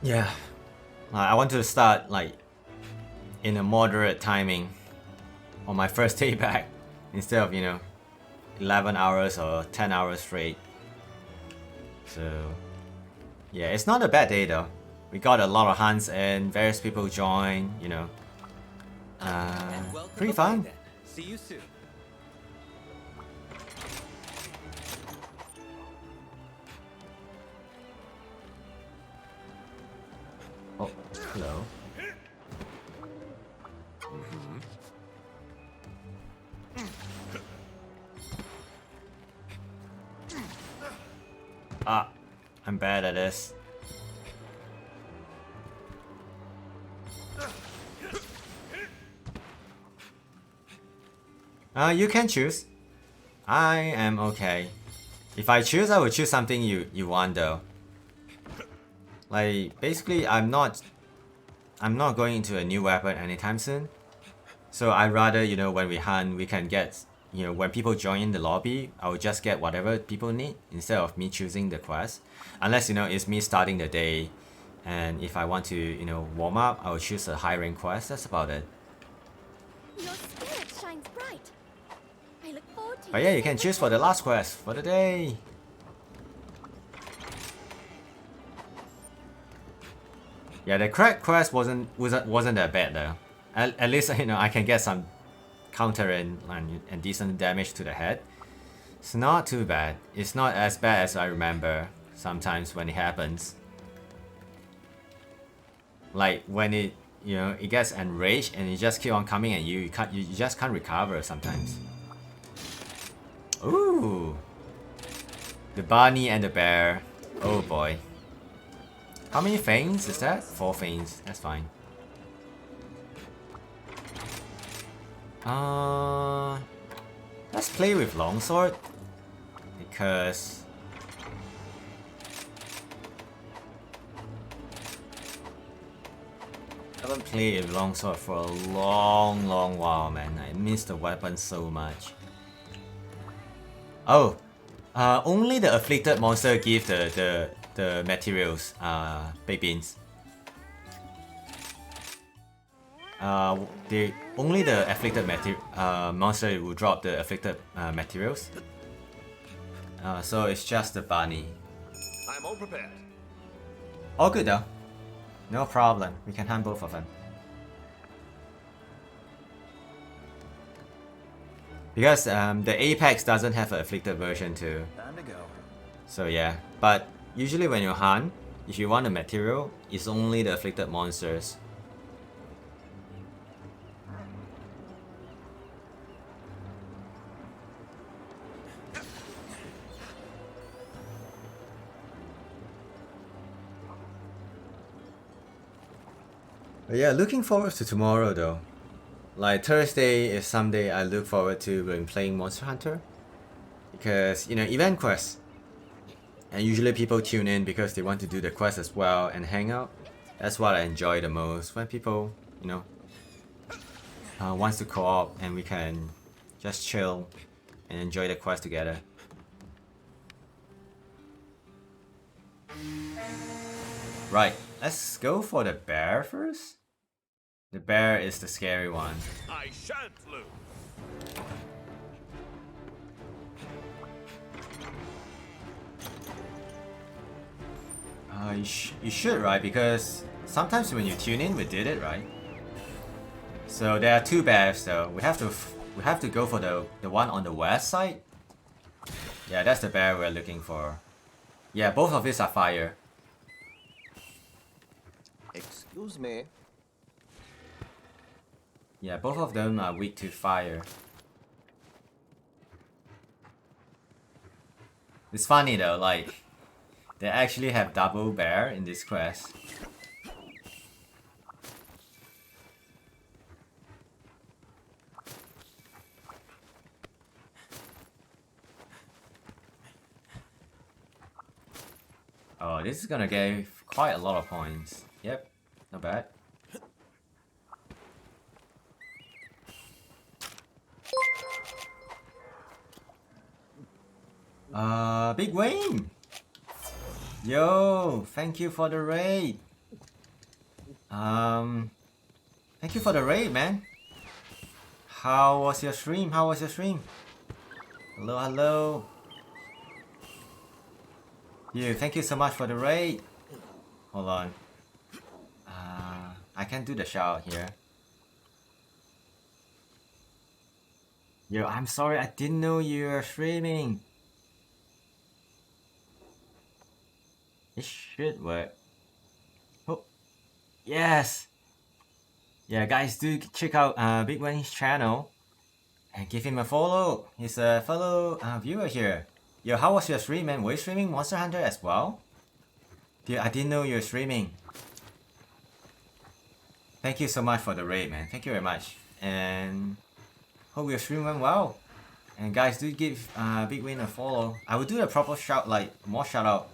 Yeah, I want to start like in a moderate timing on my first day back instead of 11 hours or 10 hours straight. So yeah, it's not a bad day though. We got a lot of hunts and various people join, pretty fun. Then. See you soon. Oh, hello. Ah, I'm bad at this. You can choose. I am okay. If I choose, I would choose something you want though. Like basically, I'm not going into a new weapon anytime soon. So I'd rather when we hunt, we can get when people join in the lobby, I will just get whatever people need instead of me choosing the quest. Unless it's me starting the day, and if I want to warm up, I will choose a high rank quest. That's about it. Your spirit shines bright. I look forward to But yeah, you can choose for the last quest for the day. Yeah, the crack quest wasn't that bad though. At least I can get some counter and decent damage to the head. It's not too bad. It's not as bad as I remember sometimes when it happens. Like when it it gets enraged and it just keep on coming at you. You just can't recover sometimes. Ooh, the bunny and the bear. Oh boy. How many fangs is that? 4 fangs. That's fine. Let's play with longsword because I haven't played with longsword for a long while, man. I miss the weapon so much. Oh, only the afflicted monster give the materials, baked beans. Only the afflicted monster will drop the afflicted materials. So it's just the bunny. I'm all prepared. All good though. No problem. We can hunt both of them. Because the Apex doesn't have an afflicted version too. Time to go. So yeah. But usually when you hunt, if you want the material, it's only the afflicted monsters. But yeah, looking forward to tomorrow though. Like Thursday is someday I look forward to when playing Monster Hunter. Because, event quests. And usually people tune in because they want to do the quest as well and hang out. That's what I enjoy the most, when people, wants to co-op and we can just chill and enjoy the quest together. Right, let's go for the bear first. The bear is the scary one. I shan't lose. You should, right? Because sometimes when you tune in, we did it, right? So there are 2 bears though. We have to go for the one on the west side. Yeah, that's the bear we're looking for. Yeah, both of these are fire. Excuse me. Yeah, both of them are weak to fire. It's funny though, like they actually have double bear in this quest. Oh, this is gonna give quite a lot of points. Yep, not bad. Big Wayne! Yo, thank you for the raid. Thank you for the raid, man. How was your stream? How was your stream? Hello, hello. You, thank you so much for the raid. Hold on. I can't do the shout here. Yo, I'm sorry, I didn't know you were streaming. It should work. Oh, yes. Yeah, guys, do check out Big Wayne's channel and give him a follow. He's a fellow viewer here. Yo, how was your stream, man? Were you streaming Monster Hunter as well? Dude, I didn't know you were streaming. Thank you so much for the raid, man. Thank you very much. And hope your stream went well. And guys, do give Big Wayne a follow. I will do a proper shout, like more shout out.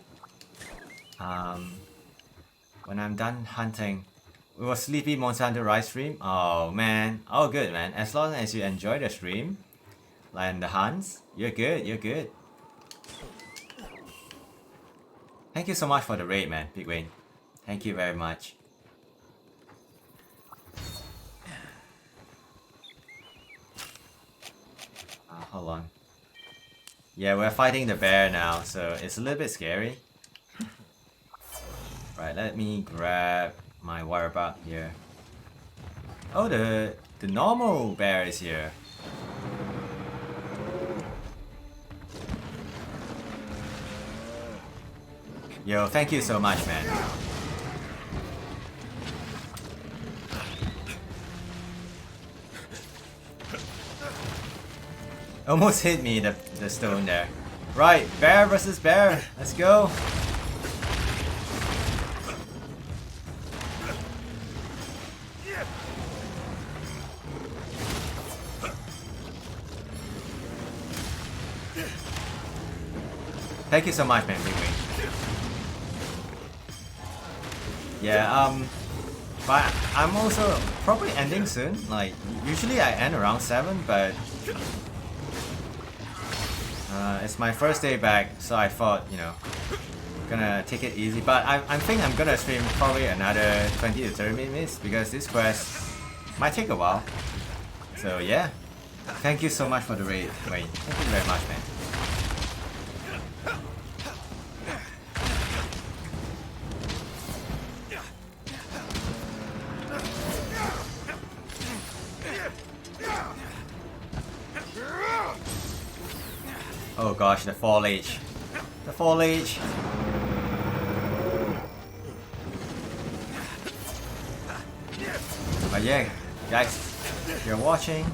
When I'm done hunting. It was sleepy Monster Hunter Rise stream. Oh man, all good, man. As long as you enjoy the stream, like the hunts, you're good. You're good. Thank you so much for the raid, man, Big Wayne. Thank you very much. Hold on. Yeah, we're fighting the bear now, so it's a little bit scary. Right, let me grab my water bug here. Oh, the normal bear is here. Yo, thank you so much, man. Almost hit me, the stone there. Right, bear versus bear. Let's go. Thank you so much, man, Big Wing. Yeah, but I'm also probably ending soon. Like, usually I end around 7, but it's my first day back, so I thought, you know, gonna take it easy. But I think I'm gonna stream probably another 20 to 30 minutes because this quest might take a while. So yeah, thank you so much for the raid, Wayne. Thank you very much, man. Oh gosh, the foliage. The foliage. But yeah, guys, if you're watching,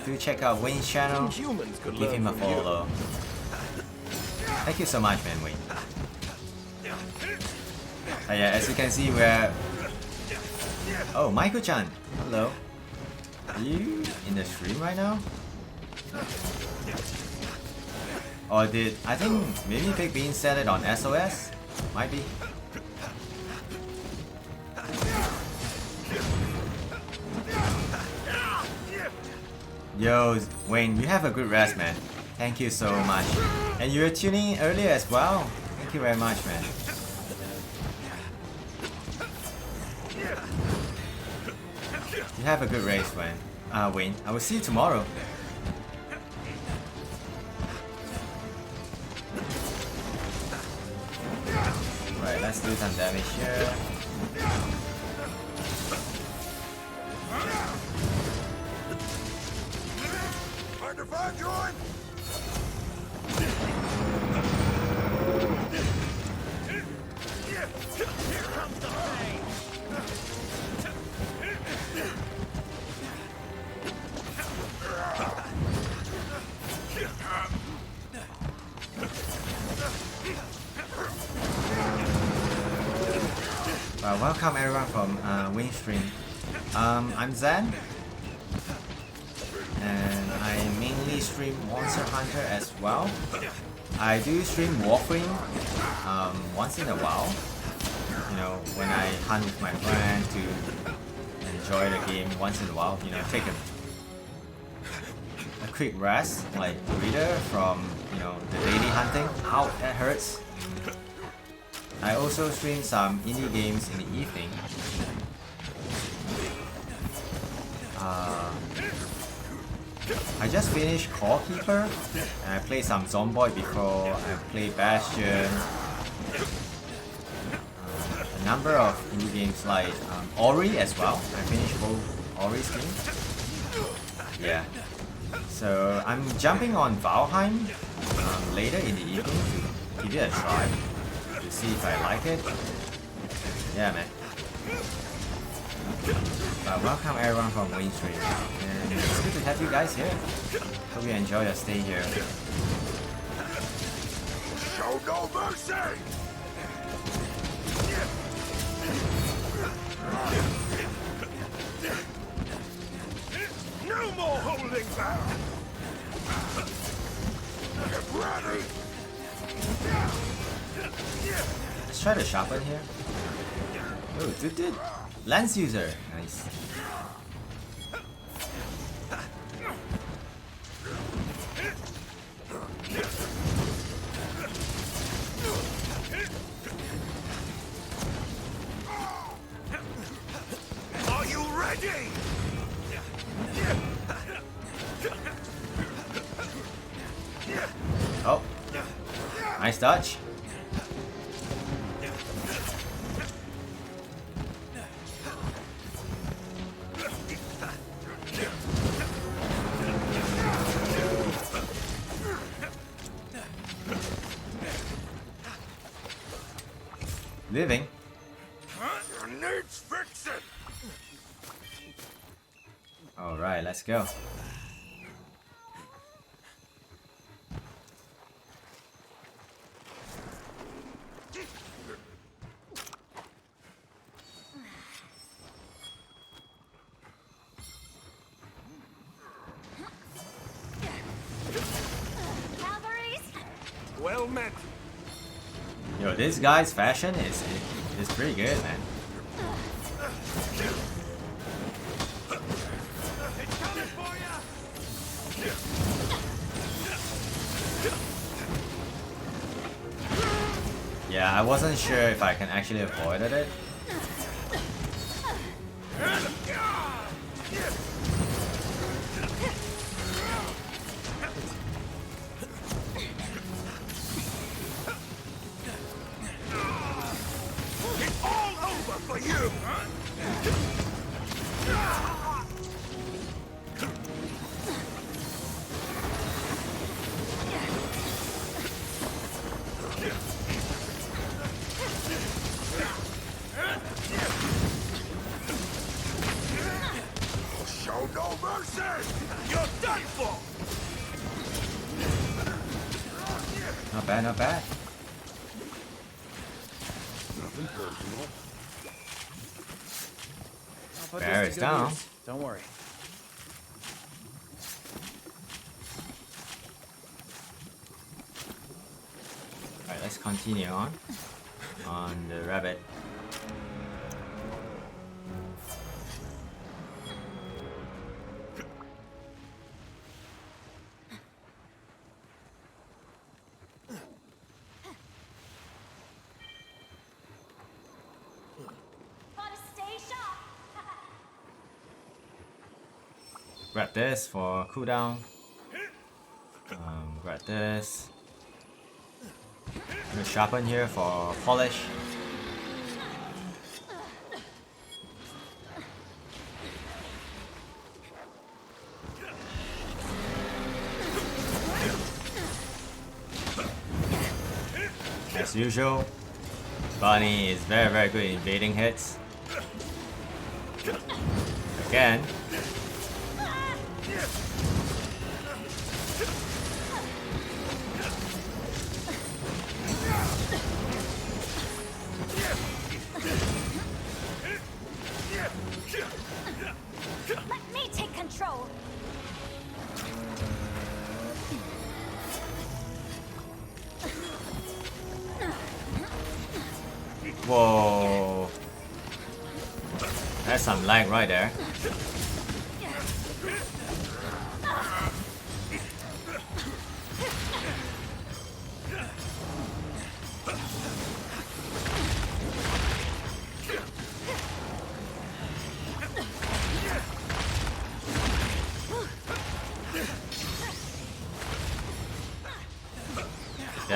do check out Wayne's channel. Give him a follow. Thank you so much, man, Wayne. Yeah, as you can see, we're... Oh, Michael-chan. Hello. Are you in the stream right now? Or did... I think maybe Big Bean said it on SOS? Might be. Yo, Wayne, you have a good rest, man. Thank you so much. And you were tuning in earlier as well. Thank you very much, man. You have a good race, Wayne. I will see you tomorrow. Right, let's do some damage here. Hard to find, join. Here comes the pain. Welcome everyone from Wayne Stream. I'm Zan, and I mainly stream Monster Hunter as well. I do stream Warframe once in a while. You know, when I hunt with my friend to enjoy the game once in a while. You know, take a quick rest, like breather from, you know, the daily hunting. Ow, that hurts. I also stream some indie games in the evening. I just finished Core Keeper, and I played some Zomboid before. I played Bastion. A number of indie games like Ori as well. I finished both Ori's games. Yeah. So I'm jumping on Valheim later in the evening to give it a try to see if I like it. Yeah, man. But welcome everyone from Mainstream, and it's good to have you guys here. Hope you enjoy your stay here. Show no mercy! No more holding back! Get ready! Let's try to sharpen here. Oh, dude. Lens user. Nice. Are you ready? Oh. Nice dodge. Living. Needs fixing! Alright, let's go. Cavalries? Well met. Yo, this guy's fashion is pretty good, man. It's coming for ya! Yeah, I wasn't sure if I can actually avoid it. It's all over for you! Show no mercy! You're done for! Not bad, not bad. Nothing personal. I'll put Bear this is to good down. use. Don't worry. Alright, let's continue on the rabbit. Gotta stay sharp. Grab this for cooldown. Grab this. I'm gonna sharpen here for polish. As usual, Bunny is very good in evading hits. Again. Let me take control. Whoa. That's some lag right there.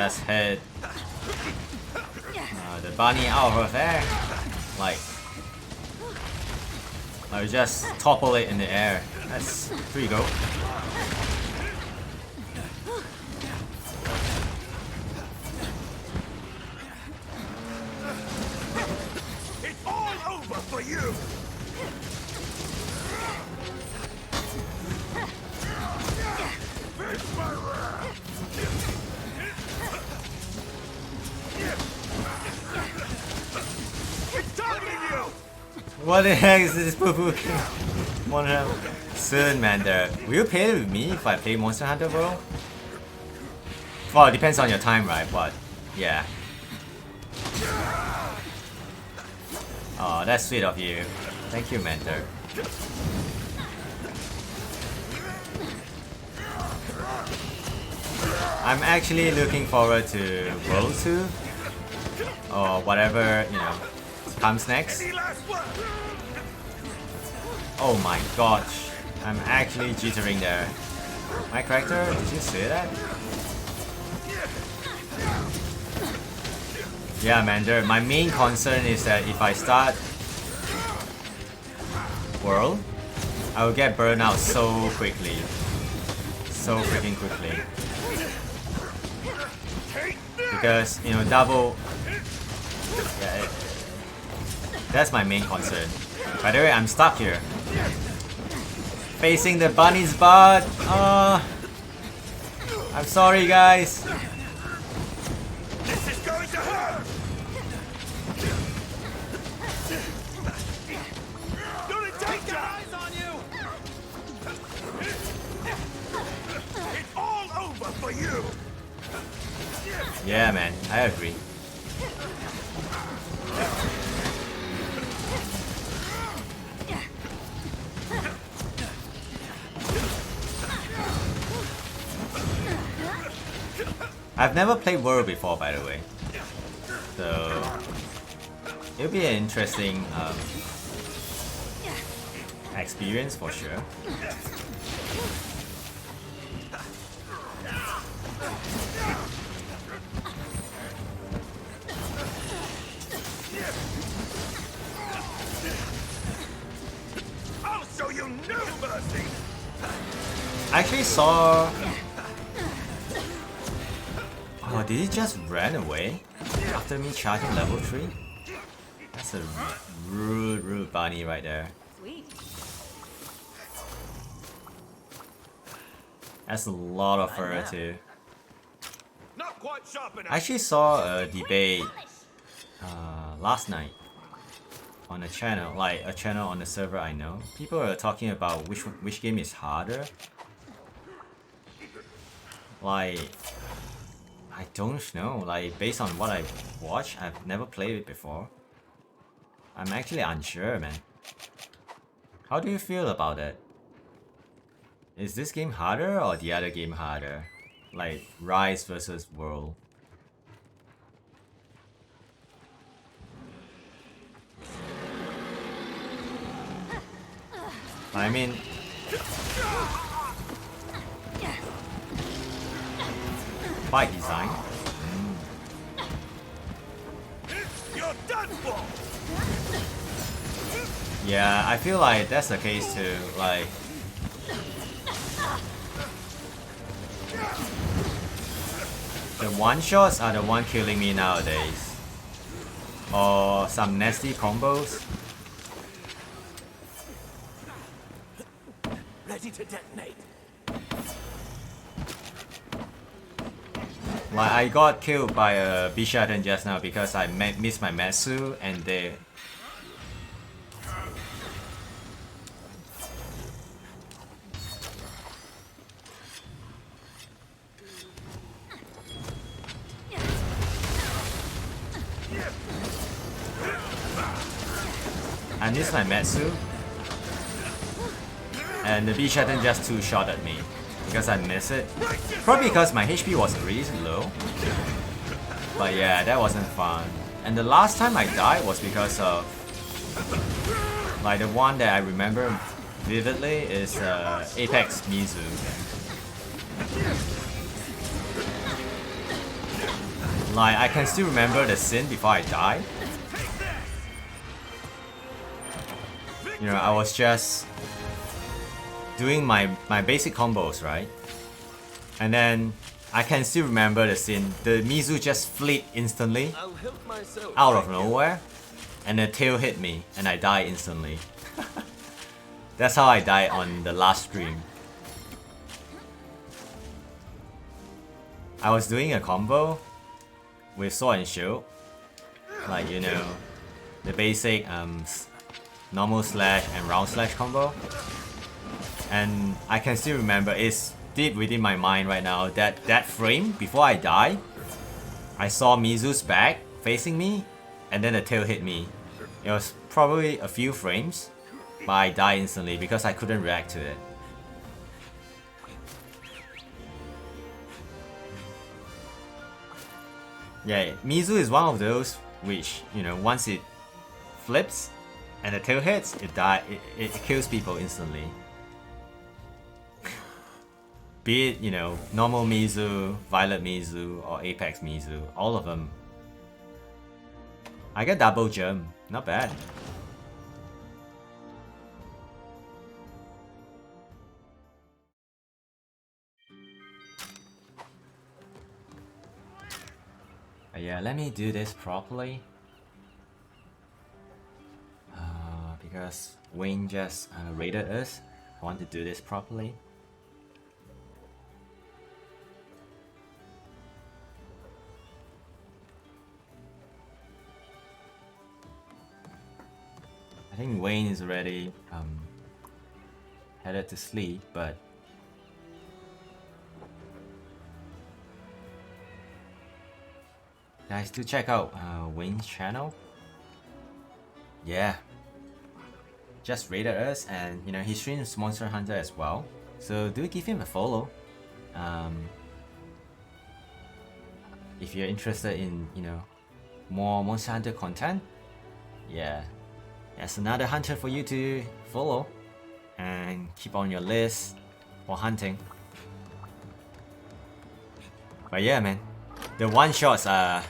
just hit the bunny out of there. Like I would just topple it in the air. That's pretty good. It's all over for you! Face my wrath! It's targeting you! What the heck is this poo poo? Soon, Mander. Will you play with me if I play Monster Hunter World? Well, it depends on your time, right? But yeah. Oh, that's sweet of you. Thank you, Mentor. I'm actually looking forward to World 2 or whatever, you know, comes next. Any last word? Oh my gosh, I'm actually jittering there. My character, did you see that? Yeah, Mander, my main concern is that if I start World, I will get burned out so quickly. So freaking quickly. Because, you know, double... Yeah, that's my main concern. By the way, I'm stuck here. Facing the bunny's butt. I'm sorry, guys. This is going to hurt! Gonna take your eyes on you! It's all over for you! Yeah, man, I agree. I've never played World before, by the way, so it'll be an interesting experience for sure. I'll show you no mercy! I actually saw... Oh, did he just run away after me charging level 3? That's a rude bunny right there. Sweet. That's a lot of fur too. Not quite sharp enough! I actually saw a debate last night on a channel, like a channel on the server I know. People are talking about which game is harder. Like, I don't know. Like, based on what I've watched, I've never played it before. I'm actually unsure, man. How do you feel about it? Is this game harder or the other game harder? Like Rise versus World. I mean, by design. You're done for! Yeah, I feel like that's the case too. Like, the one shots are the one killing me nowadays, or some nasty combos. Ready to detonate. Like, I got killed by a Bishaten just now because I missed my Metsu and they... I missed my Metsu and the Bishaten just two-shot at me because I missed it. Probably because my HP was really low. But yeah, that wasn't fun. And the last time I died was because of... Like, the one that I remember vividly is Apex Mizu. Like, I can still remember the scene before I died. You know, I was just doing my basic combos, right? And then I can still remember the scene. The Mizu just fleet instantly I'll help myself. out of nowhere, and the tail hit me, and I die instantly. That's how I died on the last stream. I was doing a combo with sword and shield, like, you know, the basic normal slash and round slash combo, and I can still remember, it's deep within my mind right now, that that frame before I die, I saw Mizu's back facing me, and then the tail hit me. It was probably a few frames, but I died instantly because I couldn't react to it. Yeah, Mizu is one of those which, you know, once it flips and the tail hits, it kills people instantly. Be it, you know, normal Mizu, Violet Mizu, or Apex Mizu, all of them. I got double jump, not bad. Yeah, let me do this properly. Because Wayne just raided us, I want to do this properly. I think Wayne is already headed to sleep, but guys, do check out Wayne's channel. Yeah, just raided us, and you know, he streams Monster Hunter as well, so do give him a follow. If you're interested in, you know, more Monster Hunter content, yeah, that's another hunter for you to follow and keep on your list for hunting. But yeah, man, the one shots are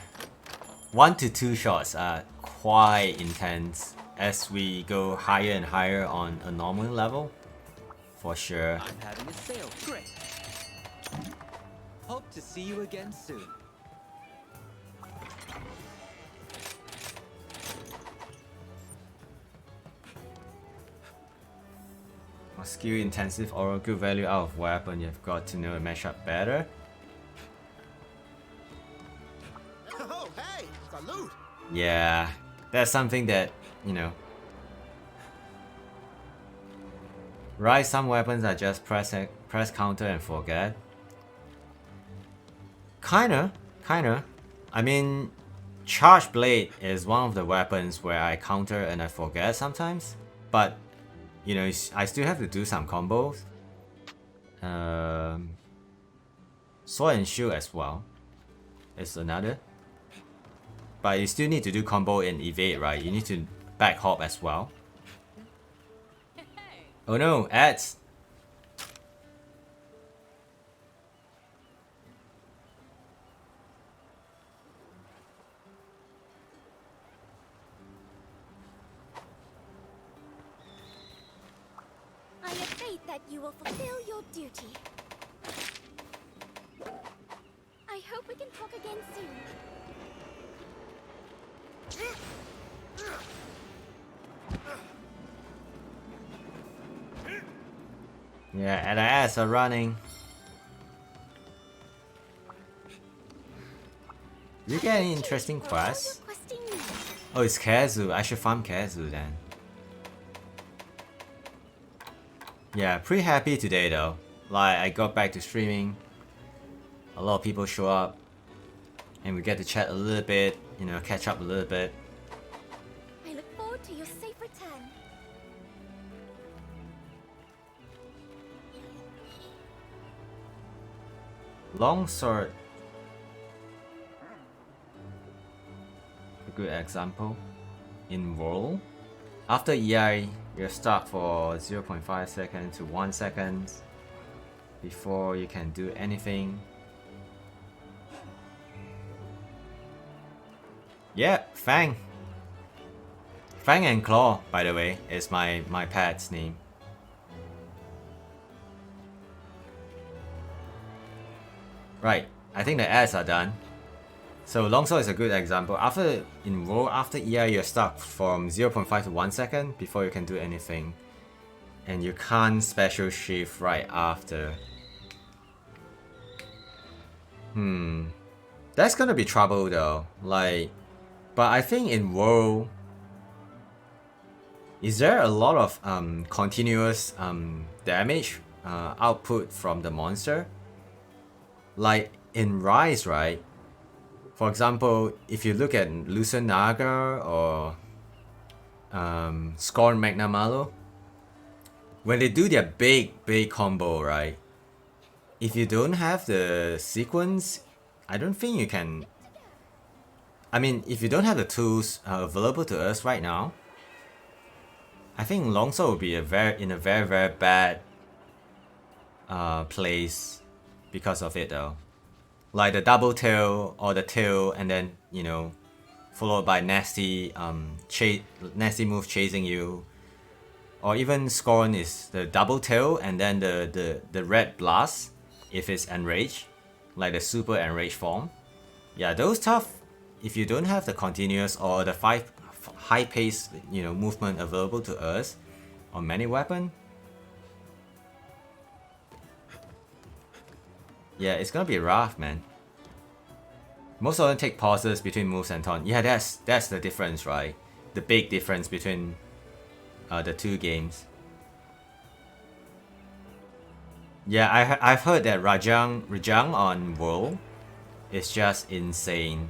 1 to 2 shots are quite intense as we go higher and higher on a normal level, for sure. I'm having a sale. Great. Hope to see you again soon. For skill intensive or good value out of weapon, you've got to know a matchup better. Oh, hey! Salute! Yeah, that's something that, you know, right, some weapons are just press counter and forget. Kinda. I mean, Charge Blade is one of the weapons where I counter and I forget sometimes, but you know, I still have to do some combos. Sword and Shield as well is another. But you still need to do combo and evade, right? You need to back hop as well. Oh no, ads! I have faith that you will fulfill your duty. I hope we can talk again soon. Yeah, and the ads are running. You get any interesting quests? Requesting me. Oh, it's Kazu. I should farm Kazu then. Yeah, pretty happy today though. Like, I got back to streaming. A lot of people show up. And we get to chat a little bit, you know, catch up a little bit. I look forward to your safe return. Longsword. A good example. In World. After EI, you're stuck for 0.5 seconds to 1 second before you can do anything. Yeah, Fang. Fang and Claw, by the way, is my pet's name. Right, I think the ads are done. So longsword is a good example. After in roll after EI, you're stuck from 0.5 to 1 second before you can do anything, and you can't special shift right after. That's gonna be trouble though. Like, but I think in WoW, is there a lot of continuous damage output from the monster? Like in Rise, right? For example, if you look at Lucent Naga or Scorn Magna Malo, when they do their big combo, right? If you don't have the sequence, I don't think you can. I mean, if you don't have the tools available to us right now, I think Longsword will be in a very bad place because of it though. Like the double tail or the tail, and then followed by nasty move chasing you, or even Scorn is the double tail and then the red blast if it's enraged, like the super enraged form. Yeah, those tough. If you don't have the continuous or the high pace movement available to us on many weapon, yeah, it's gonna be rough, man. Most of them take pauses between moves and taunt. Yeah, that's the difference, right? The big difference between the two games. Yeah, I've heard that Rajang on World is just insane.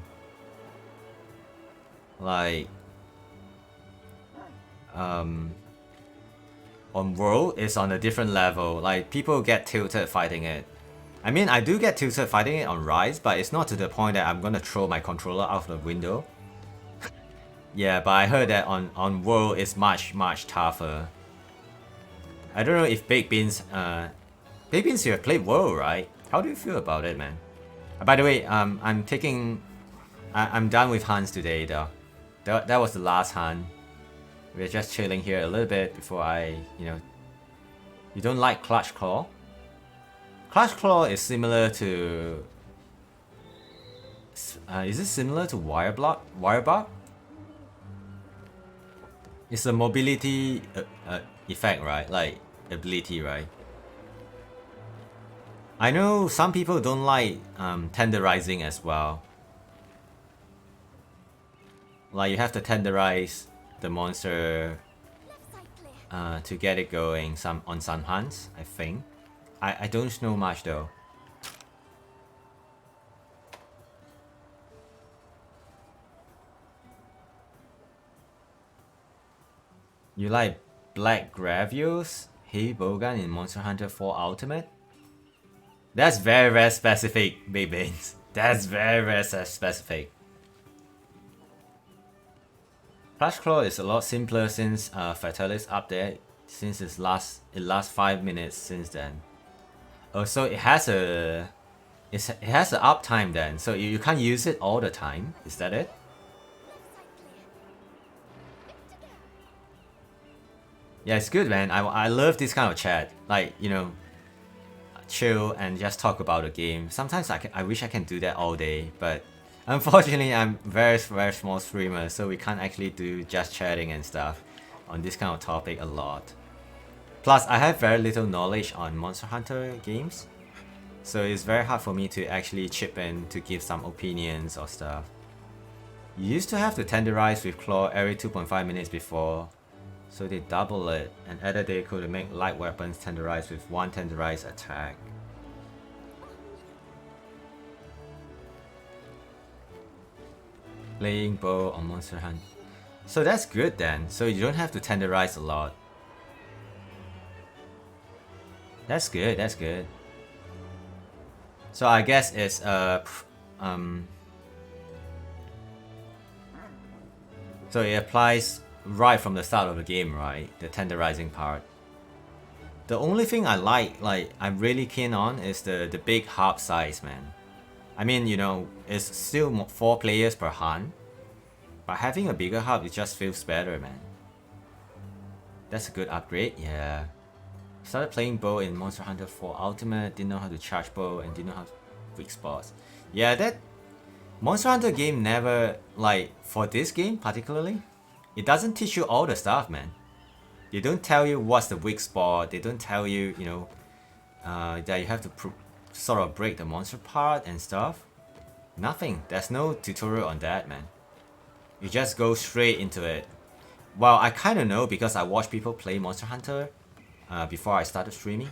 Like, on World it's on a different level. Like, people get tilted fighting it. I mean, I do get tilted fighting it on Rise, but it's not to the point that I'm gonna throw my controller out the window. Yeah, but I heard that on World it's much tougher. I don't know if Baked Beans, you have played World, right? How do you feel about it, man? By the way, I'm done with Hans today, though. That was the last Hun. We're just chilling here a little bit before You don't like Clutch Claw? Clutch Claw is similar to... is it similar to Wirebug? It's a mobility effect, right? Like, ability, right? I know some people don't like tenderizing as well. Like, you have to tenderize the monster to get it going on some hunts, I think. I don't know much though. You like Black Gravios, Heavy Bowgun in Monster Hunter 4 Ultimate? That's very specific, Big Beans. That's very specific. Clutch Claw is a lot simpler since Fatalis update, since it lasts 5 minutes since then. Oh, so it has a uptime then, so you can't use it all the time. Is that it? Yeah, it's good, man. I love this kind of chat. Like, chill and just talk about the game. Sometimes I wish I can do that all day, but unfortunately I'm very small streamer, so we can't actually do just chatting and stuff on this kind of topic a lot. Plus, I have very little knowledge on Monster Hunter games, so it's very hard for me to actually chip in to give some opinions or stuff. You used to have to tenderize with Claw every 2.5 minutes before, so they double it and added they could make light weapons tenderize with one tenderized attack. Playing bow on Monster Hunter. So that's good then, so you don't have to tenderize a lot. That's good, that's good. So I guess it's so it applies right from the start of the game, right? The tenderizing part. The only thing I like I'm really keen on is the big harp size, man. I mean, it's still 4 players per hand, But having a bigger hub, it just feels better, man. That's a good upgrade, yeah. Started playing bow in Monster Hunter 4 Ultimate, didn't know how to charge bow and didn't know how to weak spots. Yeah, that Monster Hunter game never, like, for this game particularly, it doesn't teach you all the stuff, man. They don't tell you what's the weak spot, they don't tell you, you know, that you have to sort of break the monster part and stuff. Nothing, there's no tutorial on that, man. You just go straight into it. Well, I kinda know because I watch people play Monster Hunter before I started streaming.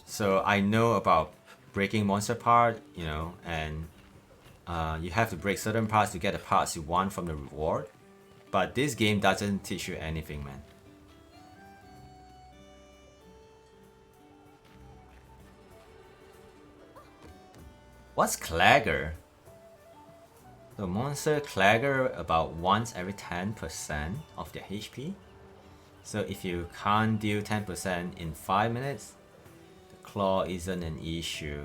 So I know about breaking monster part, you know, and you have to break certain parts to get the parts you want from the reward. But this game doesn't teach you anything, man. What's Clagger? The monster Clagger about once every 10% of their HP. So if you can't deal 10% in 5 minutes, the claw isn't an issue.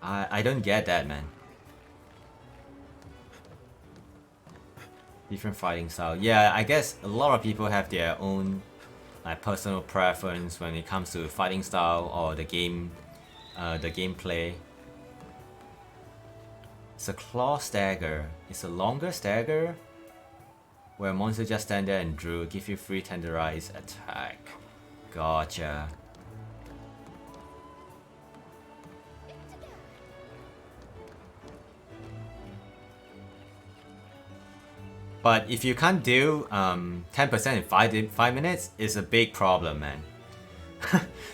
I don't get that, man. Different fighting style. Yeah, I guess a lot of people have their own like personal preference when it comes to fighting style or the gameplay. It's a claw stagger. It's a longer stagger where monster just stand there and drew, give you free tenderized attack. Gotcha. But if you can't do 10% in 5 minutes, it's a big problem, man.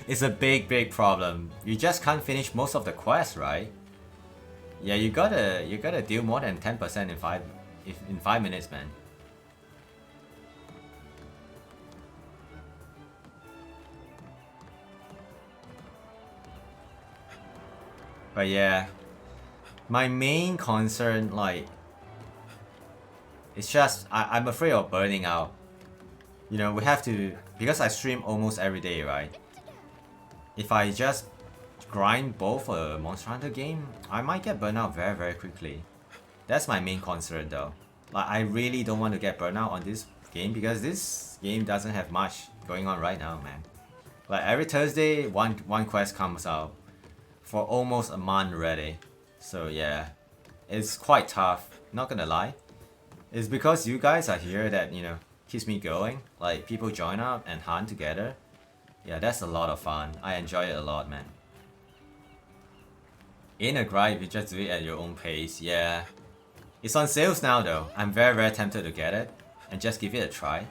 It's a big problem. You just can't finish most of the quests, right? Yeah, you gotta deal more than 10% in 5 minutes, man. But yeah, my main concern, like, it's just I'm afraid of burning out. You know, we have to, because I stream almost every day, right? If I just grind both a Monster Hunter game, I might get burned out very quickly. That's my main concern though. Like, I really don't want to get burned out on this game because this game doesn't have much going on right now, man. Like every Thursday, one quest comes out for almost a month already. So yeah, it's quite tough, not gonna lie. It's because you guys are here that, you know, keeps me going. Like, people join up and hunt together. Yeah, that's a lot of fun. I enjoy it a lot, man. In a grind, you just do it at your own pace. Yeah. It's on sales now though. I'm very tempted to get it and just give it a try.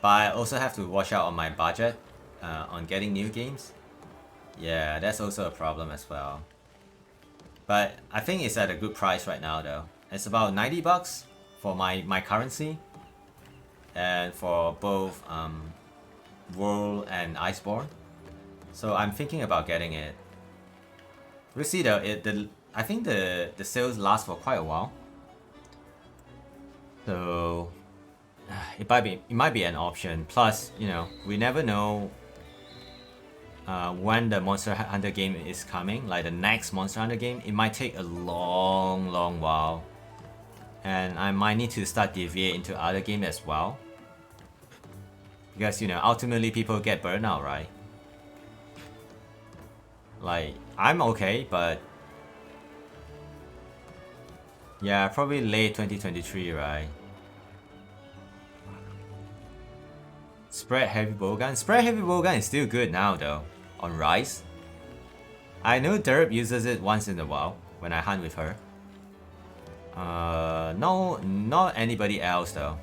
But I also have to watch out on my budget on getting new games. Yeah, that's also a problem as well. But I think it's at a good price right now though. It's about 90 bucks for my currency, and for both World and Iceborne. So I'm thinking about getting it. We'll see though. I think the sales last for quite a while. So it might be an option. Plus, you know, we never know when the Monster Hunter game is coming. Like the next Monster Hunter game, it might take a long while. And I might need to start deviate into other games as well. Because, you know, ultimately people get burned out, right? Like, I'm okay, but yeah, probably late 2023, right? Spread Heavy Bowgun. Spread Heavy Bowgun is still good now though, on Rise. I know Derp uses it once in a while when I hunt with her. No, not anybody else though.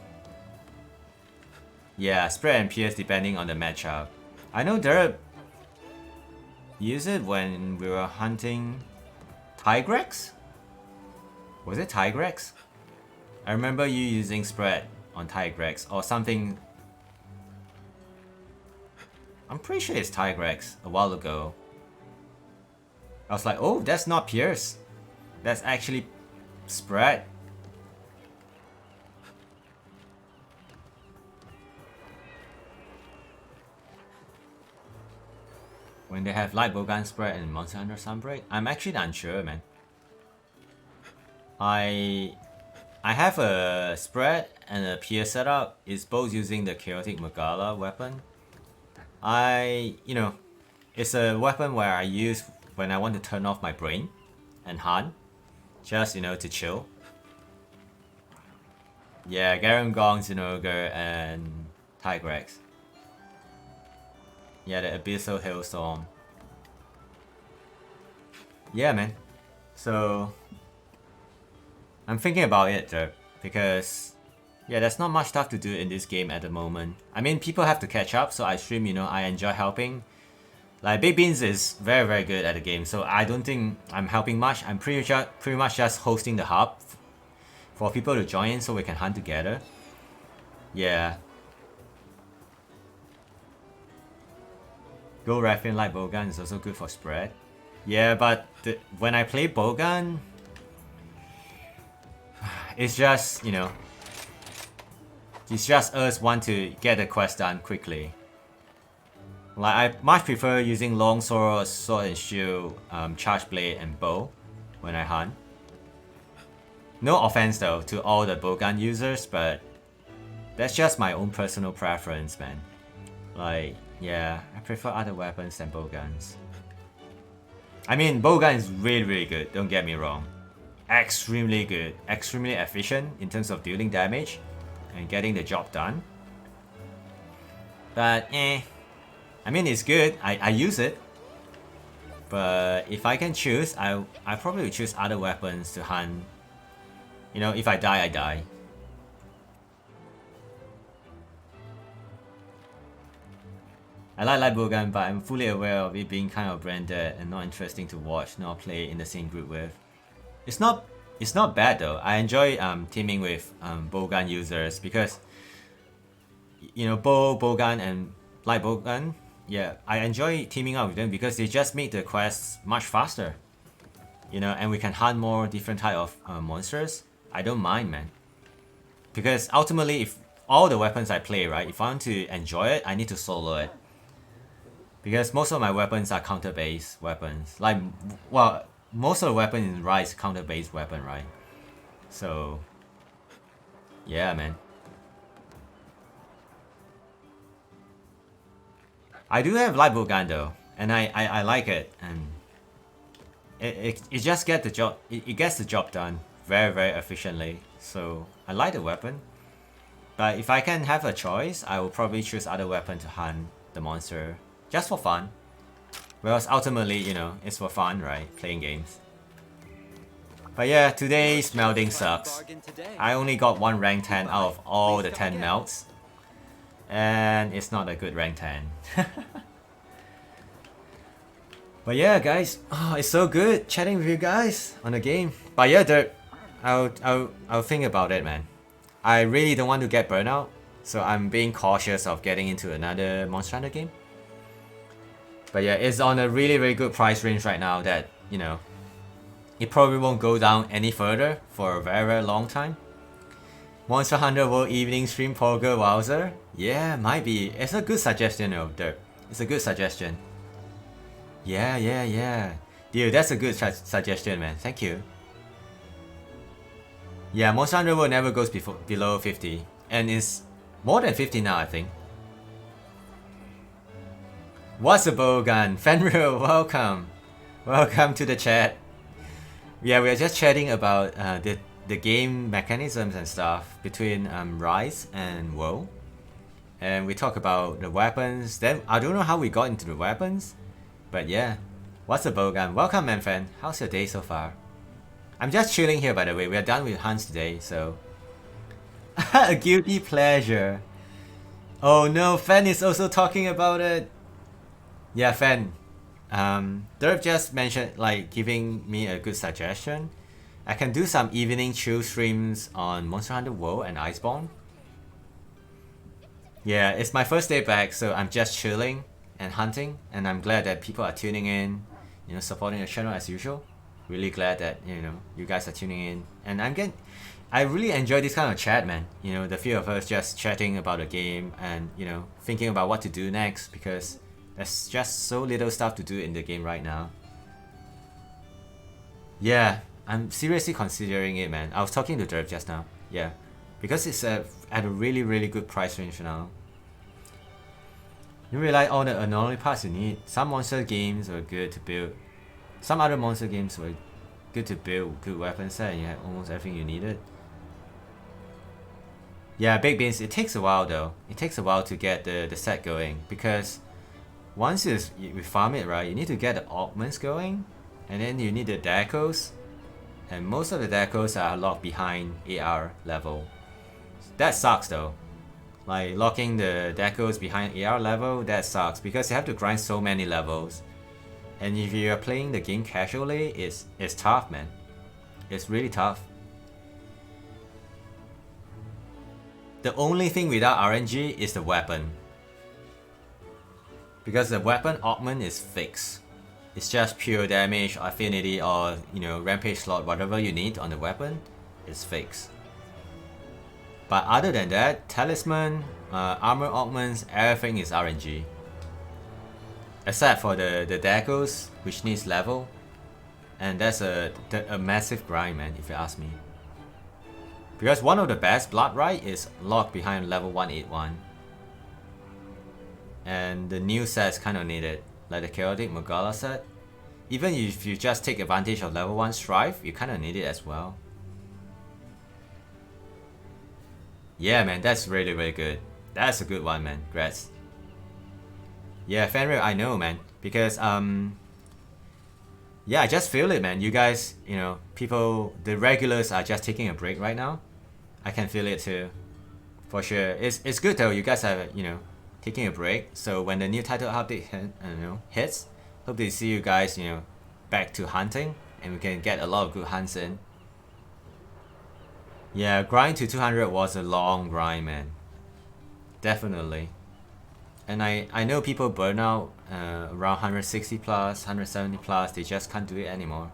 Yeah, spread and pierce depending on the matchup. I know Derp used it when we were hunting Tigrex? Was it Tigrex? I remember you using spread on Tigrex or something. I'm pretty sure it's Tigrex a while ago. I was like, oh, that's not pierce. That's actually spread. When they have light bowgun spread and Monster Hunter Sunbreak, I'm actually unsure, man. I have a spread and a pierce setup. It's both using the chaotic Magala weapon. It's a weapon where I use when I want to turn off my brain and hunt, just to chill. Yeah, Garen Gong, Zinogre, and Tigrex. Yeah, the Abyssal Hailstorm. Yeah, man. So I'm thinking about it though, because yeah, there's not much stuff to do in this game at the moment. I mean, people have to catch up, so I stream, I enjoy helping. Like, Big Beans is very, very good at the game, so I don't think I'm helping much. I'm pretty much just hosting the hub for people to join in so we can hunt together. Yeah. Go Raffin like Bogan is also good for spread. Yeah, but when I play Bogan, it's just, it's just us want to get the quest done quickly. Like, I much prefer using longsword, sword and shield, charge blade and bow when I hunt. No offense though to all the bowgun users, but that's just my own personal preference, man. Like, yeah, I prefer other weapons than bowguns. I mean, bowgun is really, really good, don't get me wrong. Extremely good, extremely efficient in terms of dealing damage and getting the job done. But I mean, it's good, I use it. But if I can choose, I probably would choose other weapons to hunt. If I die, I die. I like Light Bowgun, but I'm fully aware of it being kind of branded and not interesting to watch nor play in the same group with. It's not bad though. I enjoy teaming with Bowgun users because Bowgun and Light Bowgun, yeah, I enjoy teaming up with them because they just make the quests much faster. And we can hunt more different type of monsters. I don't mind, man. Because ultimately, if all the weapons I play, right, if I want to enjoy it, I need to solo it. Because most of my weapons are counter-based weapons. Like, well, most of the weapons in Rise counter-based weapon, right? So, yeah, man. I do have Light Bowgun though, and I like it, and it just gets the job. It gets the job done very, very efficiently. So I like the weapon, but if I can have a choice, I will probably choose other weapon to hunt the monster just for fun. Whereas ultimately, it's for fun, right? Playing games. But yeah, today's melding sucks. I only got one rank 10 out of all the 10 melts. And it's not a good rank 10. But yeah, guys, it's so good chatting with you guys on the game. But yeah, Dirk, I'll think about it, man. I really don't want to get burnout, so I'm being cautious of getting into another Monster Hunter game. But yeah, it's on a really, really good price range right now that, it probably won't go down any further for a very, very long time. Monster Hunter World Evening Stream Poker Wowzer? Yeah, might be. It's a good suggestion, Dirk. It's a good suggestion. Yeah. Dude, that's a good suggestion, man. Thank you. Yeah, Monster Hunter World never goes below 50. And it's more than 50 now, I think. What's a bowgun? Fenrir, welcome. Welcome to the chat. Yeah, we are just chatting about the game mechanisms and stuff between Rise and WoW. And we talk about the weapons. Then I don't know how we got into the weapons. But yeah. What's a bowgun? Welcome, Manfan. How's your day so far? I'm just chilling here, by the way. We are done with hunts today, so... A guilty pleasure. Oh no, Fen is also talking about it. Yeah, Fen. Derv just mentioned, giving me a good suggestion. I can do some evening chill streams on Monster Hunter World and Iceborne. Yeah, it's my first day back, so I'm just chilling and hunting, and I'm glad that people are tuning in, supporting the channel as usual. Really glad that, you guys are tuning in. And I really enjoy this kind of chat, man. The few of us just chatting about the game and, thinking about what to do next, because there's just so little stuff to do in the game right now. Yeah, I'm seriously considering it, man. I was talking to Derv just now. Yeah, because it's at a really, really good price range now. You realize all the anomaly parts you need. Some monster games were good to build. Some other monster games were good to build good weapon set, and you had almost everything you needed. Yeah, Big Beans, it takes a while though. It takes a while to get the set going, because once you farm it, right, you need to get the augments going, and then you need the decos, and most of the decos are locked behind AR level. That sucks though. Like locking the decos behind AR level, that sucks, because you have to grind so many levels. And if you are playing the game casually, it's tough, man. It's really tough. The only thing without RNG is the weapon. Because the weapon augment is fixed. It's just pure damage, affinity, or rampage slot, whatever you need on the weapon is fixed. But other than that, talisman, armor augments, everything is RNG. Except for the decos, which needs level. And that's a massive grind, man, if you ask me. Because one of the best blood right is locked behind level 181. And the new sets kind of need it, like the chaotic Magala set. Even if you just take advantage of level 1 strife, you kind of need it as well. Yeah, man, that's really, really good. That's a good one, man. Grats. Yeah, Fenrir, I know, man. Because, yeah, I just feel it, man. You guys, people, the regulars are just taking a break right now. I can feel it too. For sure. It's good though, you guys are, taking a break. So when the new title update hits, hope to see you guys, back to hunting. And we can get a lot of good hunts in. Yeah, grind to 200 was a long grind, man. Definitely. And I know people burn out around 160 plus, 170 plus, they just can't do it anymore.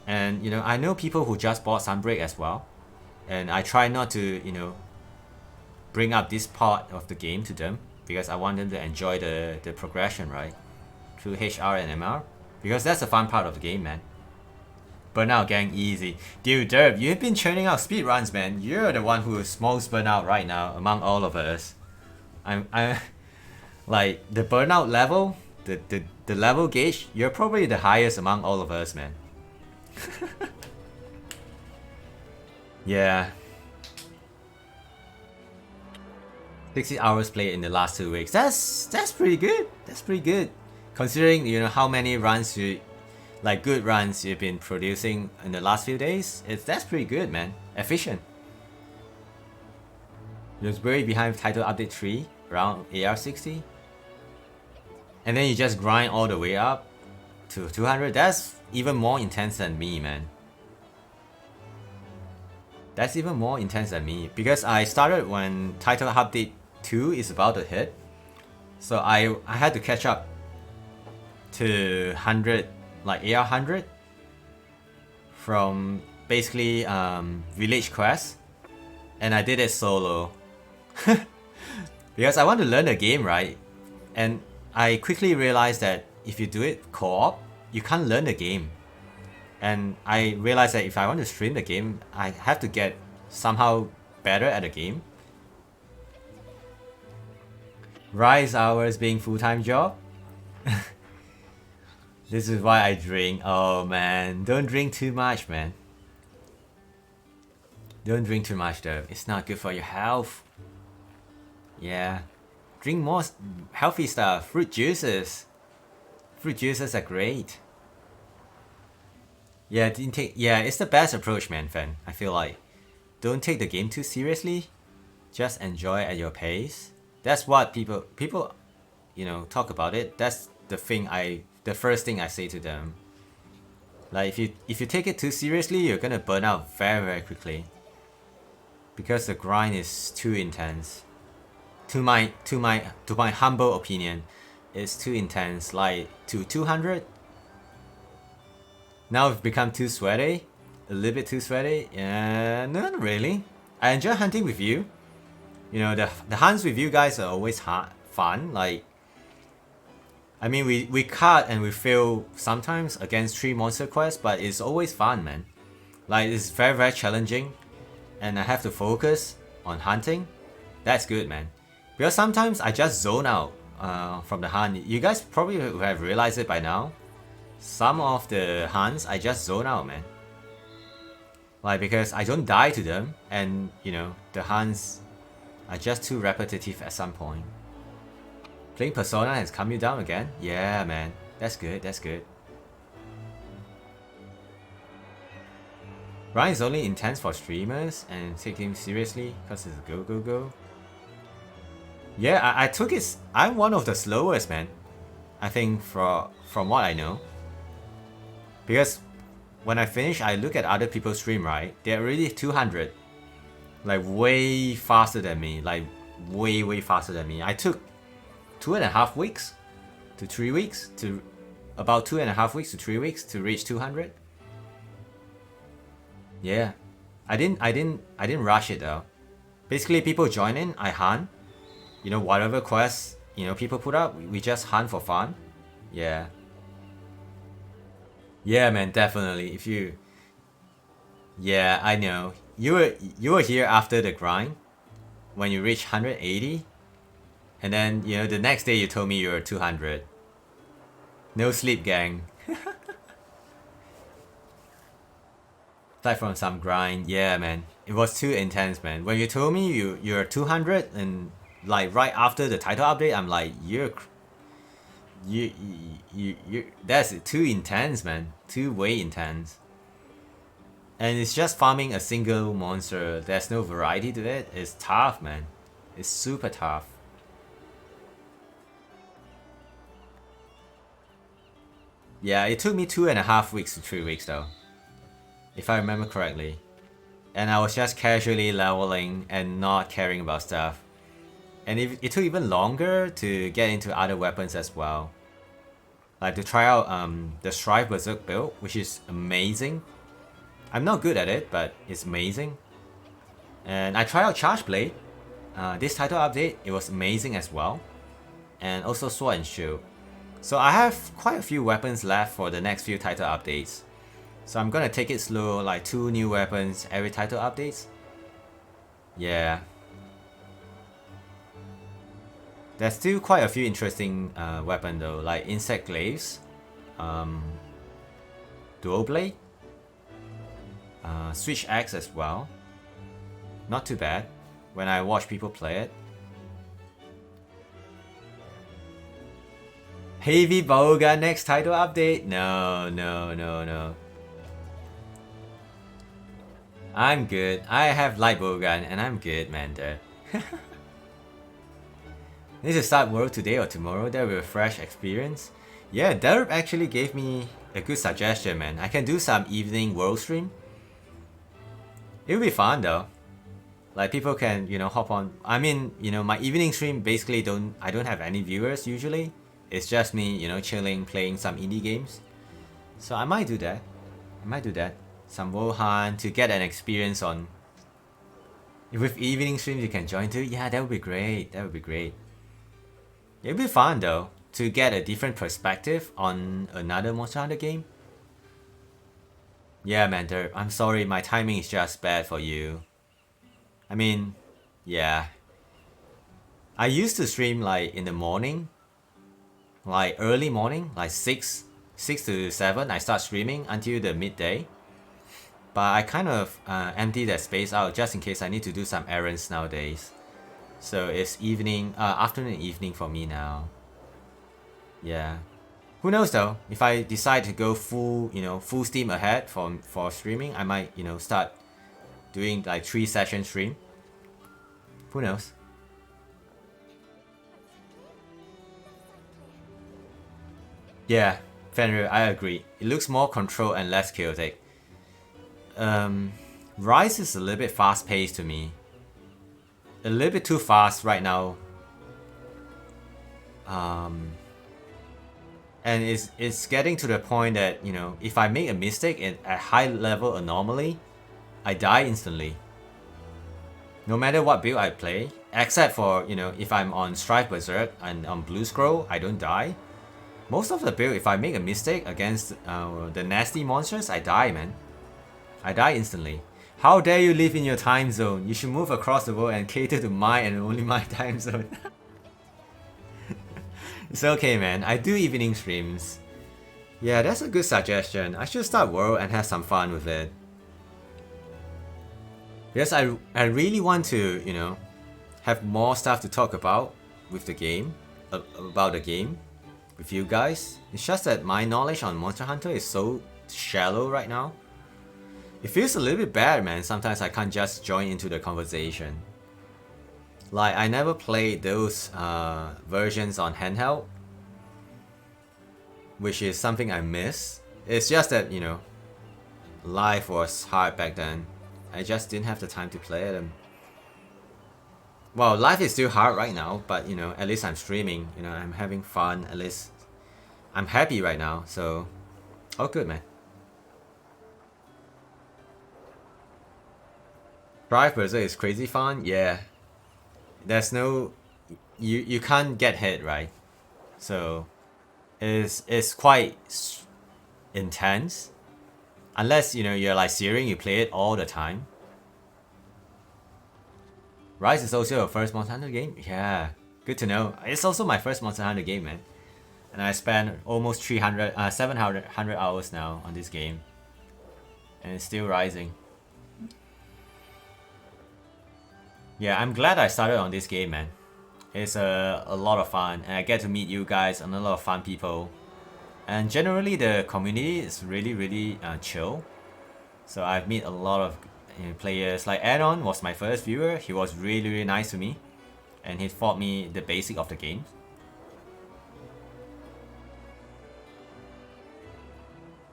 And I know people who just bought Sunbreak as well. And I try not to, bring up this part of the game to them, because I want them to enjoy the progression, right? Through HR and MR. Because that's the fun part of the game, man. Burnout gang easy. Dude, Derb, you've been churning out speedruns, man. You're the one who is most burnout right now among all of us. I'm like the burnout level, the level gauge, you're probably the highest among all of us, man. Yeah. 60 hours played in the last 2 weeks. That's pretty good. That's pretty good. Considering how many runs good runs you've been producing in the last few days, that's pretty good, man. Efficient. It was buried behind title update 3 around AR60. And then you just grind all the way up to 200. That's even more intense than me, man. That's even more intense than me, because I started when title update 2 is about to hit. So I had to catch up to 100, like AR 100 from basically village quest, and I did it solo. Because I want to learn the game, right? And I quickly realized that if you do it co-op, you can't learn the game. And I realized that if I want to stream the game, I have to get somehow better at the game. Rise hours being full-time job? This is why I drink. Oh man, don't drink too much, man. Don't drink too much though. It's not good for your health. Yeah. Drink more healthy stuff. Fruit juices. Fruit juices are great. Yeah, it's the best approach, man, Fen. I feel like. Don't take the game too seriously. Just enjoy at your pace. That's what people talk about it. That's the first thing I say to them. Like if you take it too seriously, you're gonna burn out very, very quickly. Because the grind is too intense. To my humble opinion, it's too intense. Like to 200. Now it's become too sweaty. A little bit too sweaty. Yeah, not really. I enjoy hunting with you. The hunts with you guys are always fun. Like I mean, we cut and we fail sometimes against 3 monster quests, but it's always fun, man. Like, it's very, very challenging, and I have to focus on hunting. That's good, man. Because sometimes I just zone out from the hunt. You guys probably have realized it by now. Some of the hunts, I just zone out, man. Like, because I don't die to them, and, you know, the hunts are just too repetitive at some point. Playing Persona has calmed you down again? Yeah, man. That's good, that's good. Ryan is only intense for streamers and take him seriously because it's go go go. Yeah, I took it. I'm one of the slowest, man. I think from what I know. Because when I finish, I look at other people's stream, right? They're already 200. Like way faster than me. Like way faster than me. I took 2.5 weeks to 3 weeks to about 2.5 weeks to 3 weeks to reach 200. Yeah, I didn't rush it though. Basically, people join in, I hunt. You know, whatever quests, you know, people put up, we just hunt for fun. Yeah. Yeah, man, definitely. If you, yeah, I know. You were here after the grind when you reach 180, and then you know the next day you told me you were 200. No sleep, gang. Aside from some grind, yeah, man, it was too intense, man. When you told me you're 200 and like right after the title update, I'm like, you that's too intense, man. Too way intense. And it's just farming a single monster. There's no variety to it. It's tough, man. It's super tough. Yeah, it took me 2.5 weeks to 3 weeks though, if I remember correctly. And I was just casually leveling and not caring about stuff. And it took even longer to get into other weapons as well. Like to try out the Strive Berserk build, which is amazing. I'm not good at it, but it's amazing. And I tried out Charge Blade. This title update, it was amazing as well. And also Sword and Shield. So I have quite a few weapons left for the next few title updates. So I'm gonna take it slow, like 2 new weapons every title updates. Yeah. There's still quite a few interesting weapons though, like Insect Glaives, Dual Blade, Switch Axe as well. Not too bad when I watch people play it. Heavy Bowgun next title update? No. I'm good. I have light bowgun and I'm good, man. Need to start work today or tomorrow. That will be a fresh experience. Yeah, Derp actually gave me a good suggestion, man. I can do some evening world stream. It will be fun though. Like people can, you know, hop on. I mean, you know, my evening stream basically I don't have any viewers usually. It's just me, you know, chilling, playing some indie games. So I might do that. Some World Hunt to get an experience on. With evening streams you can join too. Yeah, that would be great. It would be fun though, to get a different perspective on another Monster Hunter game. Yeah, man, Derp, I'm sorry, my timing is just bad for you. I mean, yeah. I used to stream like in the morning. Like early morning, like 6 to 7, I start streaming until the midday. But I kind of empty that space out just in case I need to do some errands nowadays. So it's evening, afternoon and evening for me now. Yeah. Who knows though, if I decide to go full steam ahead for streaming, I might, you know, start doing like 3-session stream. Who knows? Yeah, Fenrir, I agree. It looks more controlled and less chaotic. Rise is a little bit fast paced to me. A little bit too fast right now. And it's getting to the point that, you know, if I make a mistake at high level anomaly, I die instantly. No matter what build I play, except for, you know, if I'm on Strive Berserk and on Blue Scroll, I don't die. Most of the build, if I make a mistake against the nasty monsters, I die, man. I die instantly. How dare you live in your time zone? You should move across the world and cater to my and only my time zone. It's okay, man. I do evening streams. Yeah, that's a good suggestion. I should start World and have some fun with it. Because I really want to, you know, have more stuff to talk about with the game, about the game, with you guys. It's just that my knowledge on Monster Hunter is so shallow right now. It feels a little bit bad, man. Sometimes I can't just join into the conversation. Like, I never played those versions on handheld, which is something I miss. It's just that, you know, life was hard back then. I just didn't have the time to play them. Well, life is still hard right now, but you know, at least I'm streaming. You know, I'm having fun. At least I'm happy right now. So, all good, man. Drive Berserk is crazy fun. Yeah, there's no, you can't get hit, right? So, it's quite intense. Unless, you know, you're like Searing, you play it all the time. Rise is also your first Monster Hunter game? Yeah, good to know. It's also my first Monster Hunter game, man. And I spent almost 700 hours now on this game. And it's still rising. Yeah, I'm glad I started on this game, man. It's a lot of fun, and I get to meet you guys and a lot of fun people. And generally the community is really chill. So I've met a lot of players. Like Anon was my first viewer. He was really nice to me, and he taught me the basic of the game.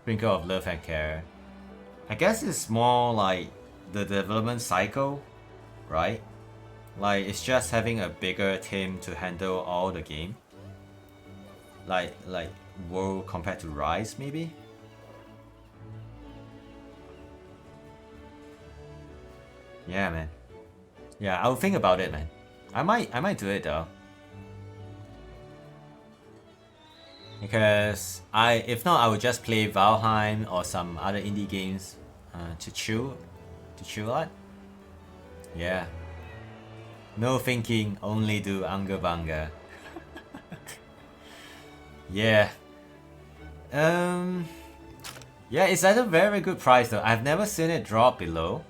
Sprinkle of love and care. I guess it's more like the development cycle, right? Like, it's just having a bigger team to handle all the game. Like World compared to Rise, maybe? Yeah, man. Yeah, I'll think about it, man. I might do it though. Because if not, I would just play Valheim or some other indie games to chill out. Yeah. No thinking, only do Anga Banga. Yeah. Yeah, it's at a very good price though. I've never seen it drop below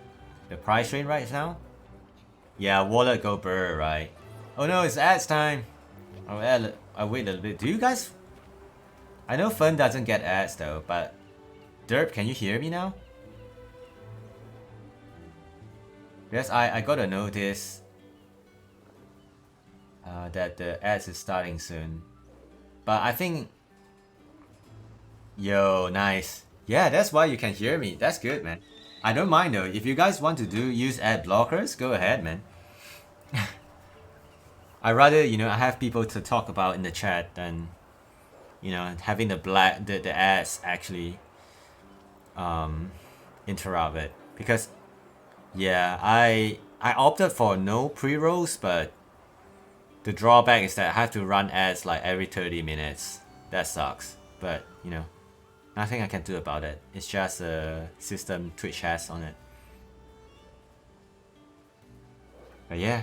the price range right now. Yeah, wallet go burr, right? Oh no, it's ads time. I'll wait a little bit. Do you guys? I know Fun doesn't get ads though, but Derp, can you hear me now? Yes, I got a notice that the ads is starting soon. But I think... Yo, nice. Yeah, that's why you can hear me. That's good, man. I don't mind though. If you guys want to use ad blockers, go ahead, man. I rather, you know, I have people to talk about in the chat than, you know, having the ads actually interrupt it. Because yeah, I opted for no pre-rolls, but the drawback is that I have to run ads like every 30 minutes. That sucks. But, you know, nothing I can do about it. It's just a system Twitch has on it. But yeah,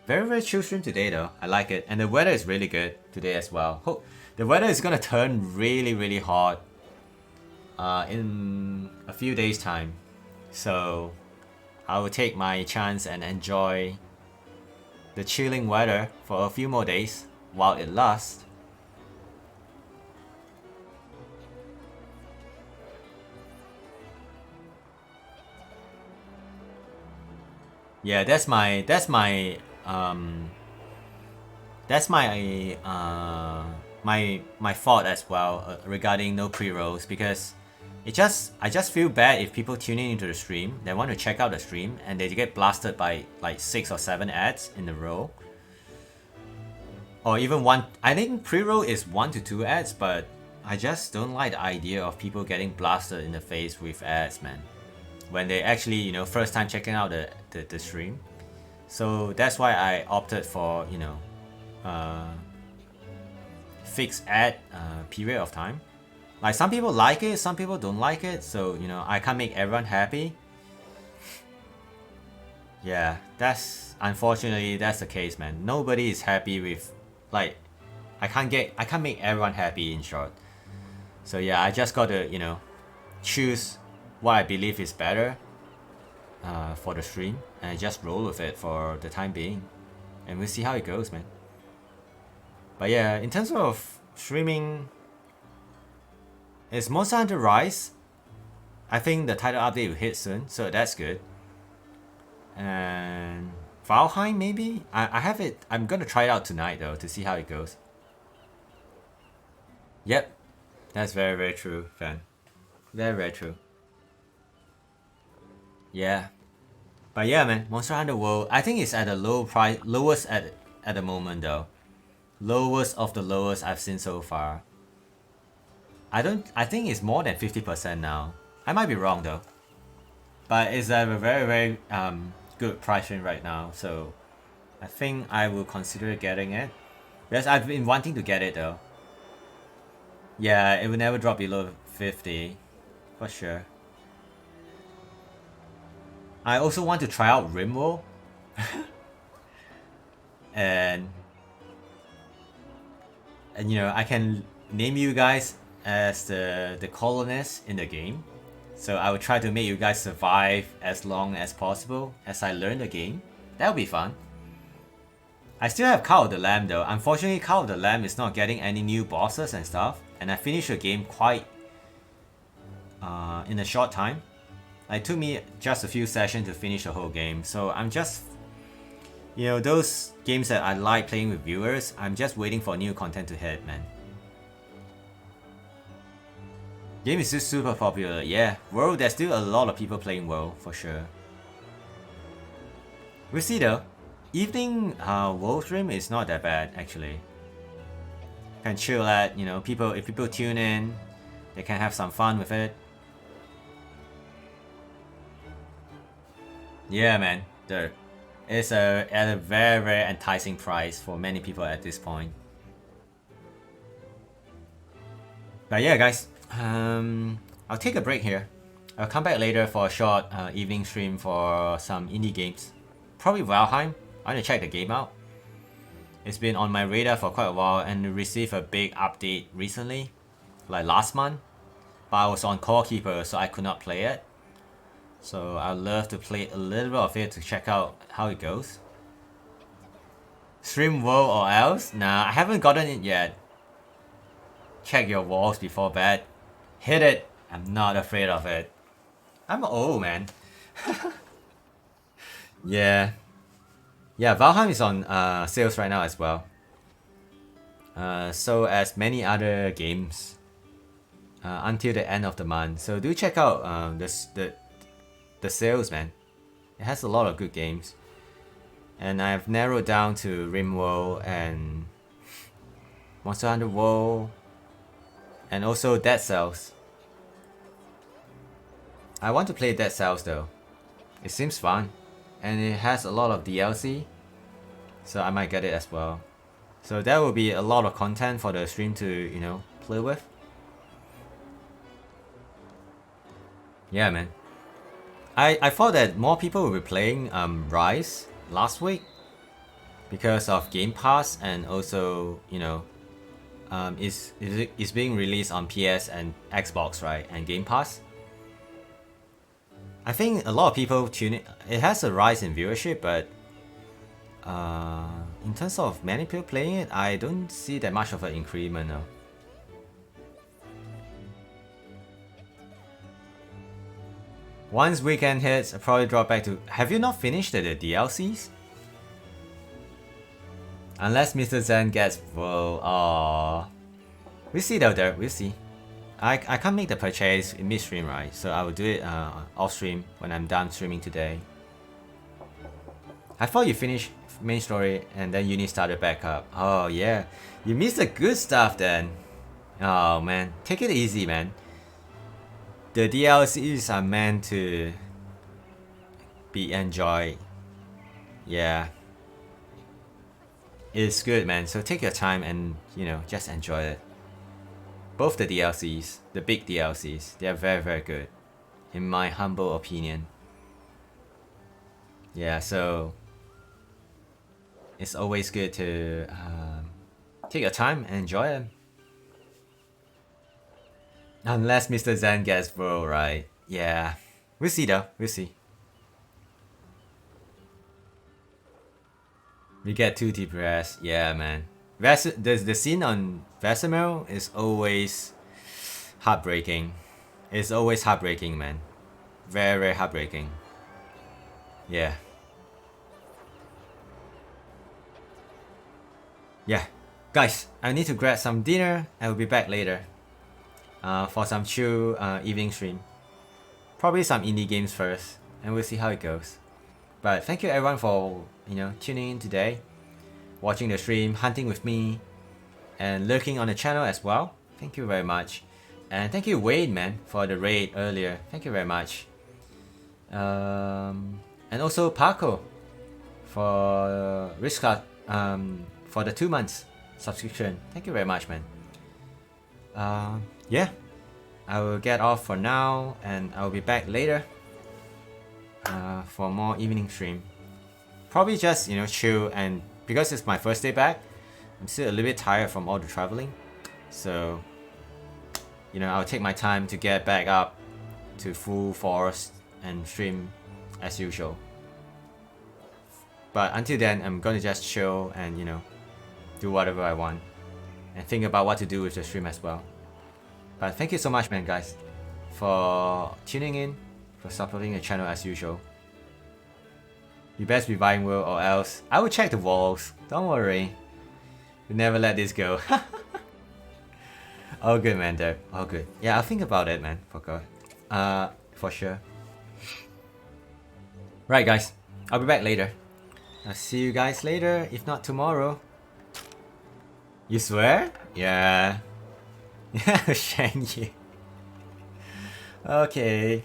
very chill stream today though. I like it. And the weather is really good today as well. Hope the weather is gonna turn really hot in a few days time. So I will take my chance and enjoy the chilling weather for a few more days while it lasts. Yeah, that's my fault as well regarding no pre-rolls, because I just feel bad if people tuning into the stream, they want to check out the stream and they get blasted by like 6 or 7 ads in a row. Or even one. I think pre-roll is 1 to 2 ads, but I just don't like the idea of people getting blasted in the face with ads, man. When they actually, you know, first time checking out the stream. So that's why I opted for, you know, fixed ad period of time. Like some people like it, some people don't like it, so you know I can't make everyone happy. Yeah, unfortunately that's the case, man. Nobody is happy with, like, I can't make everyone happy, in short. So yeah, I just gotta, you know, choose what I believe is better for the stream, and I just roll with it for the time being, and we'll see how it goes, man. But yeah, in terms of streaming, it's Monster Hunter Rise. I think the title update will hit soon, so that's good. And Valheim maybe? I have it. I'm gonna try it out tonight though to see how it goes. Yep, that's very, very true, fan. Very, very true. Yeah. But yeah, man, Monster Hunter World, I think it's at a low price, lowest at the moment though. Lowest of the lowest I've seen so far. I think it's more than 50% now. I might be wrong though. But it's at a very, very good price range right now, so I think I will consider getting it. Yes, I've been wanting to get it though. Yeah, it will never drop below 50, for sure. I also want to try out Rimworld. and you know, I can name you guys as the colonists in the game. So I will try to make you guys survive as long as possible as I learn the game. That will be fun. I still have Call of the Lamb though. Unfortunately, Call of the Lamb is not getting any new bosses and stuff. And I finished the game quite in a short time. It took me just a few sessions to finish the whole game. So I'm just, you know, those games that I like playing with viewers, I'm just waiting for new content to hit, man. Game is still super popular, yeah. World, there's still a lot of people playing World, for sure. We'll see though. Evening World stream is not that bad, actually. Can chill at, you know, if people tune in, they can have some fun with it. Yeah, man, it's at a very, very enticing price for many people at this point. But yeah, guys, I'll take a break here. I'll come back later for a short evening stream for some indie games. Probably Valheim. I want to check the game out. It's been on my radar for quite a while and received a big update recently, like last month. But I was on Core Keeper, so I could not play it. So I'd love to play a little bit of it to check out how it goes. Stream World or else? Nah, I haven't gotten it yet. Check your walls before bed. Hit it. I'm not afraid of it. I'm old, man. Yeah. Yeah, Valheim is on sales right now as well. So as many other games until the end of the month. So do check out the sales, man. It has a lot of good games. And I've narrowed down to RimWorld and Monster Hunter World and also Dead Cells. I want to play Dead Cells though. It seems fun. And it has a lot of DLC. So I might get it as well. So there will be a lot of content for the stream to, you know, play with. Yeah, man. I thought that more people will be playing Rise last week because of Game Pass and also, you know, it's being released on PS and Xbox, right? And Game Pass. I think a lot of people tune in. It has a rise in viewership, but in terms of many people playing it, I don't see that much of an increment now. Once weekend hits, I'll probably drop back to... Have you not finished the DLCs? Unless Mr. Zen gets full. Aww. We'll see though, Derek. We'll see. I can't make the purchase in mid-stream, right? So I will do it off-stream when I'm done streaming today. I thought you finished main story and then uni started back up. Oh yeah. You missed the good stuff then. Oh man. Take it easy, man. The DLCs are meant to be enjoyed. Yeah. is good, man. So take your time and, you know, just enjoy it. Both the DLCs, the big DLCs, they are very, very good, in my humble opinion. Yeah, so it's always good to take your time and enjoy them. Unless Mr. Zen gets bro, right? Yeah, we'll see though. We'll see. We get too depressed. Yeah, man. The scene on Vesemir is always heartbreaking. It's always heartbreaking, man. Very, very heartbreaking. Yeah. Yeah. Guys, I need to grab some dinner. I will be back later. For some chill evening stream. Probably some indie games first, and we'll see how it goes. But thank you everyone for, you know, tuning in today, watching the stream, hunting with me, and lurking on the channel as well. Thank you very much. And thank you Wade, man, for the raid earlier. Thank you very much. And also Paco for Riskart, for the 2 months subscription. Thank you very much, man. Yeah, I will get off for now, and I will be back later for more evening stream. Probably just, you know, chill, and because it's my first day back, I'm still a little bit tired from all the traveling. So, you know, I'll take my time to get back up to full force and stream as usual. But until then, I'm gonna just chill and, you know, do whatever I want and think about what to do with the stream as well. But thank you so much, man, guys, for tuning in, for supporting the channel as usual. You best be buying Will, or else I will check the walls. Don't worry. We'll never let this go. All good, man, though. All good. Yeah, I'll think about it, man. For sure. Right, guys. I'll be back later. I'll see you guys later, if not tomorrow. You swear? Yeah. Yeah, Shang Yi. Okay.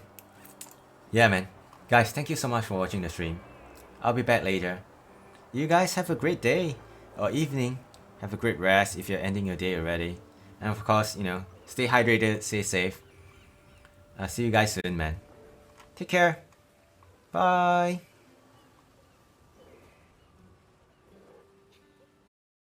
Yeah, man. Guys, thank you so much for watching the stream. I'll be back later. You guys have a great day or evening. Have a great rest if you're ending your day already. And of course, you know, stay hydrated, stay safe. I'll see you guys soon, man. Take care. Bye.